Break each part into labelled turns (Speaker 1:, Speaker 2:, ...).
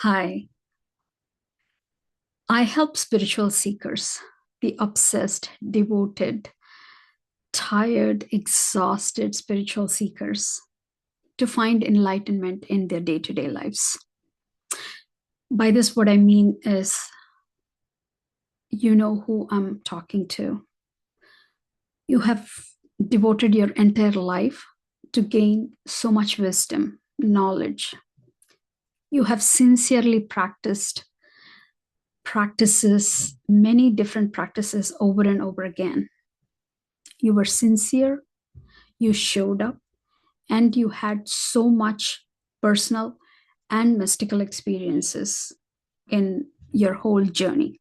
Speaker 1: Hi, I help spiritual seekers, the obsessed, devoted, tired, exhausted spiritual seekers, to find enlightenment in their day to day lives. By this, what I mean is, you know who I'm talking to. You have devoted your entire life to gain so much wisdom, knowledge. You have sincerely many different practices over and over again. You were sincere, you showed up, and you had so much personal and mystical experiences in your whole journey.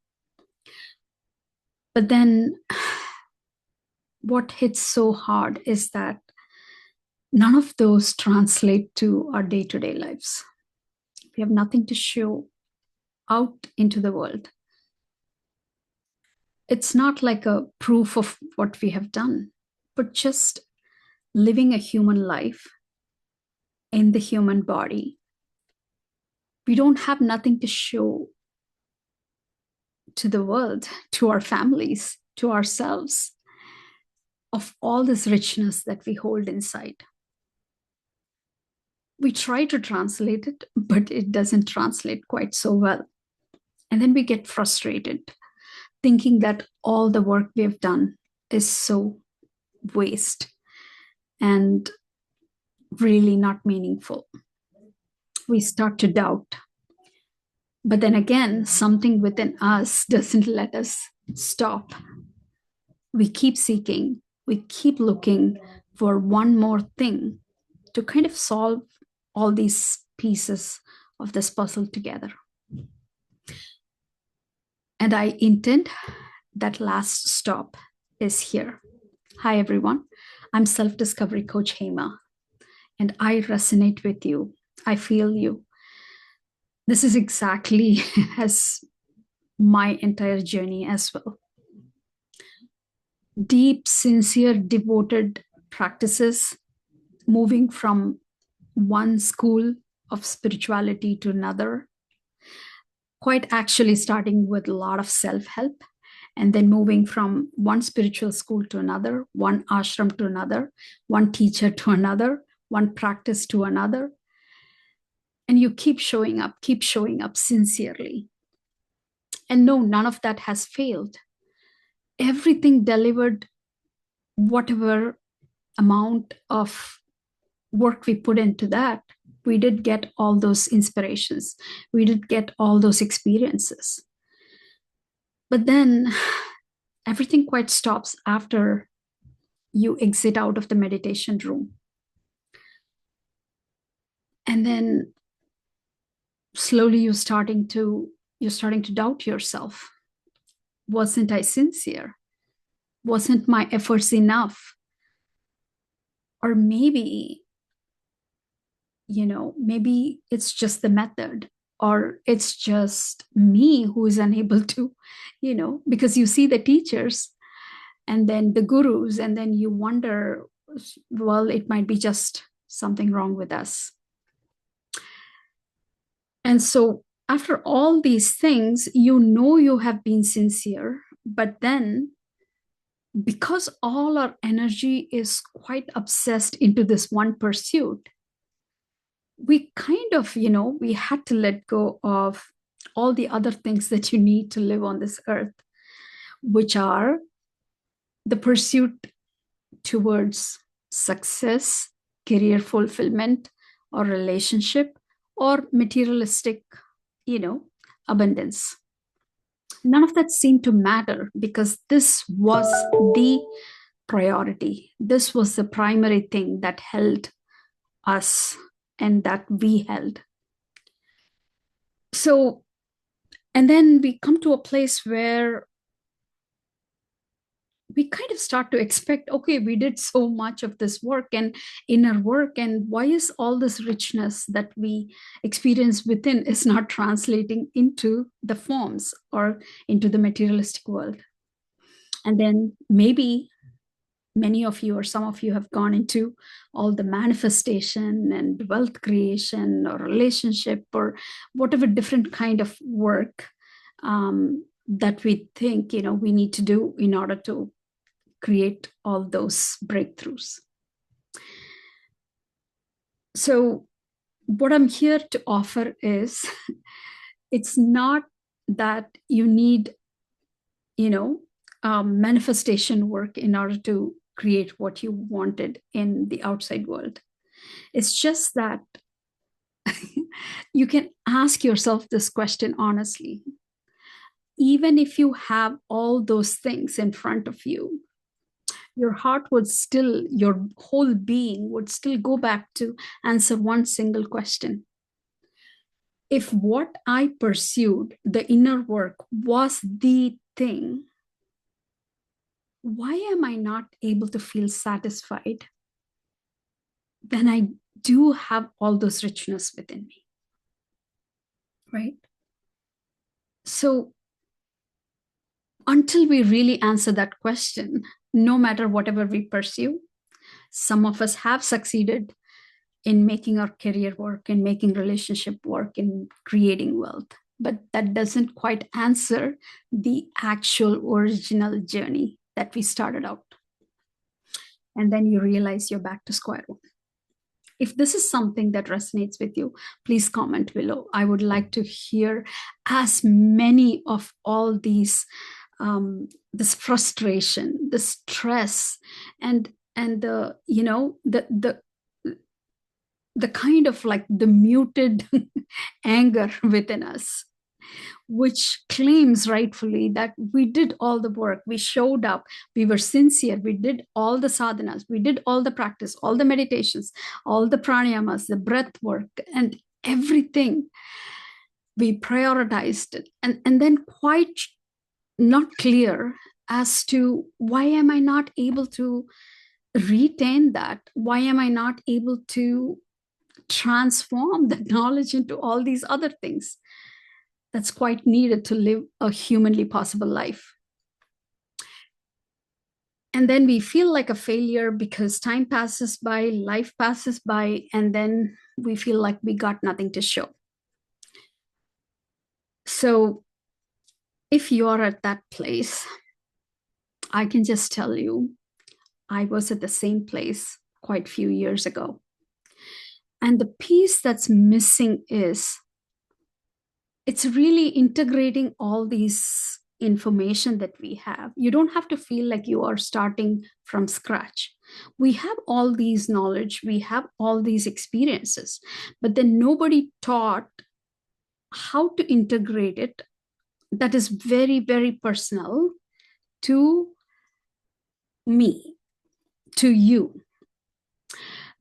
Speaker 1: But then what hits so hard is that none of those translate to our day to day lives. We have nothing to show out into the world. It's not like a proof of what we have done, but just living a human life in the human body. We don't have nothing to show to the world, to our families, to ourselves, of all this richness that we hold inside. We try to translate it, but it doesn't translate quite so well. And then we get frustrated, thinking that all the work we have done is so waste and really not meaningful. We start to doubt. But then again, something within us doesn't let us stop. We keep seeking, we keep looking for one more thing to kind of solve all these pieces of this puzzle together. And I intend that last stop is here. Hi, everyone. I'm Self Discovery Coach Hema, and I resonate with you. I feel you. This is exactly as my entire journey as well. Deep, sincere, devoted practices, moving from one school of spirituality to another, quite actually starting with a lot of self-help and then moving from one spiritual school to another, one ashram to another, one teacher to another, one practice to another. And you keep showing up sincerely. And no, none of that has failed. Everything delivered whatever amount of work we put into that. We did get all those inspirations. We did get all those experiences. But then everything quite stops after you exit out of the meditation room. And then slowly you're starting to doubt yourself. Wasn't I sincere? Wasn't my efforts enough? Or maybe, maybe it's just the method, or it's just me who is unable to, because you see the teachers and then the gurus, and then you wonder, well, it might be just something wrong with us. And so after all these things, you have been sincere, but then because all our energy is quite obsessed into this one pursuit, we kind of, we had to let go of all the other things that you need to live on this earth, which are the pursuit towards success, career fulfillment, or relationship, or materialistic, abundance. None of that seemed to matter because this was the priority. This was the primary thing that held us and that we held. So, and then we come to a place where we kind of start to expect, okay, we did so much of this work and inner work, and why is all this richness that we experience within is not translating into the forms or into the materialistic world? And then maybe many of you or some of you have gone into all the manifestation and wealth creation or relationship or whatever different kind of work that we think, we need to do in order to create all those breakthroughs. So what I'm here to offer is it's not that you need, manifestation work in order to create what you wanted in the outside world. It's just that you can ask yourself this question honestly. Even if you have all those things in front of you, your heart would still, your whole being would still go back to answer one single question. If what I pursued, the inner work, was the thing, why am I not able to feel satisfied when I do have all those richness within me? Right? So until we really answer that question, no matter whatever we pursue, some of us have succeeded in making our career work, in making relationship work, in creating wealth. But that doesn't quite answer the actual original journey that we started out. And then you realize you're back to square one. If this is something that resonates with you, please comment below. I would like to hear as many of all these, this frustration, the stress, and the, the kind of like the muted anger within us, which claims rightfully that we did all the work, we showed up, we were sincere, we did all the sadhanas, we did all the practice, all the meditations, all the pranayamas, the breath work, and everything. We prioritized it, and then quite not clear as to why am I not able to retain that? Why am I not able to transform that knowledge into all these other things that's quite needed to live a humanly possible life? And then we feel like a failure because time passes by, life passes by, and then we feel like we got nothing to show. So if you're at that place, I can just tell you, I was at the same place quite a few years ago. And the piece that's missing is it's really integrating all these information that we have. You don't have to feel like you are starting from scratch. We have all these knowledge, we have all these experiences, but then nobody taught how to integrate it that is very, very personal to me, to you.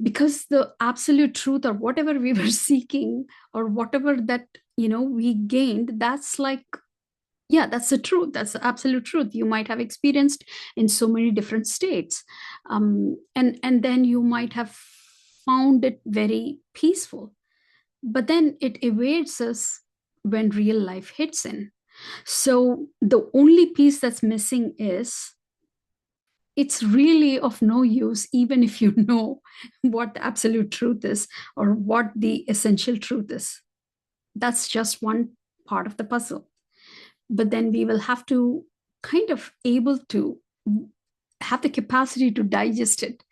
Speaker 1: Because the absolute truth, or whatever we were seeking, or whatever that we gained, that's like, yeah, that's the truth, that's the absolute truth. You might have experienced in so many different states, and then you might have found it very peaceful, but then it evades us when real life hits in. So the only piece that's missing is it's really of no use, even if you know what the absolute truth is or what the essential truth is. That's just one part of the puzzle. But then we will have to kind of able to have the capacity to digest it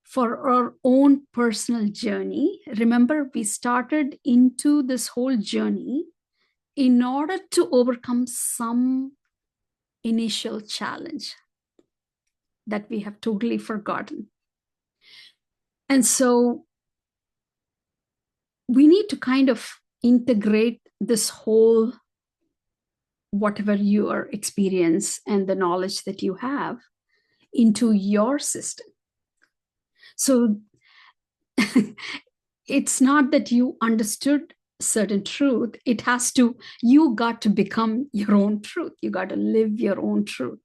Speaker 1: for our own personal journey. Remember, we started into this whole journey in order to overcome some initial challenge that we have totally forgotten. And so we need to kind of integrate this whole, whatever your experience and the knowledge that you have, into your system. So it's not that you understood certain truth. It has to, you got to become your own truth. You got to live your own truth.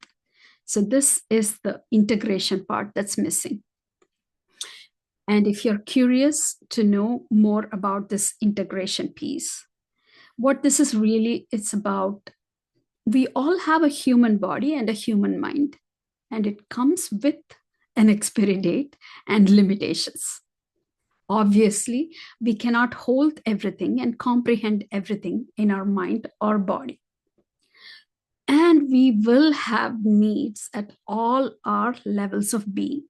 Speaker 1: So this is the integration part that's missing. And if you're curious to know more about this integration piece, what this is really, it's about, we all have a human body and a human mind, and it comes with an expiry date, and limitations. Obviously, we cannot hold everything and comprehend everything in our mind or body. And we will have needs at all our levels of being.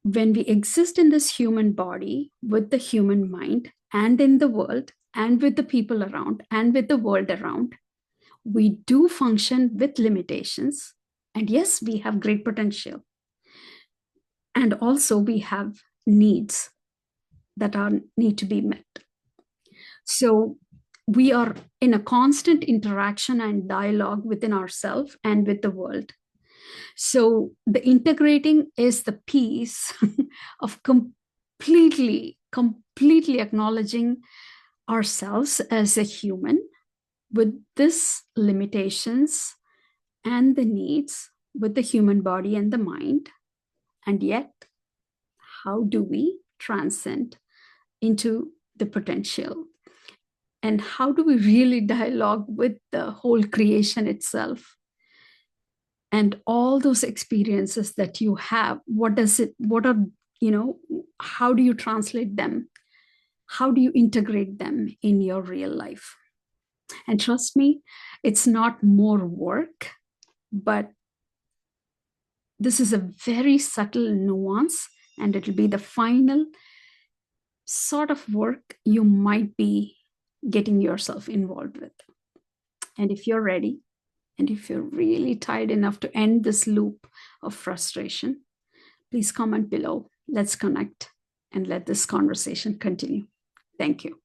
Speaker 1: When we exist in this human body with the human mind and in the world and with the people around and with the world around, we do function with limitations. And yes, we have great potential. And also we have needs that need to be met. So we are in a constant interaction and dialogue within ourselves and with the world. So the integrating is the piece of completely acknowledging ourselves as a human with this limitations and the needs with the human body and the mind. And yet, how do we transcend into the potential? And how do we really dialogue with the whole creation itself? And all those experiences that you have, what are, how do you translate them? How do you integrate them in your real life? And trust me, it's not more work, but this is a very subtle nuance, and it'll be the final sort of work you might be getting yourself involved with. And if you're ready, and if you're really tired enough to end this loop of frustration, please comment below. Let's connect and let this conversation continue. Thank you.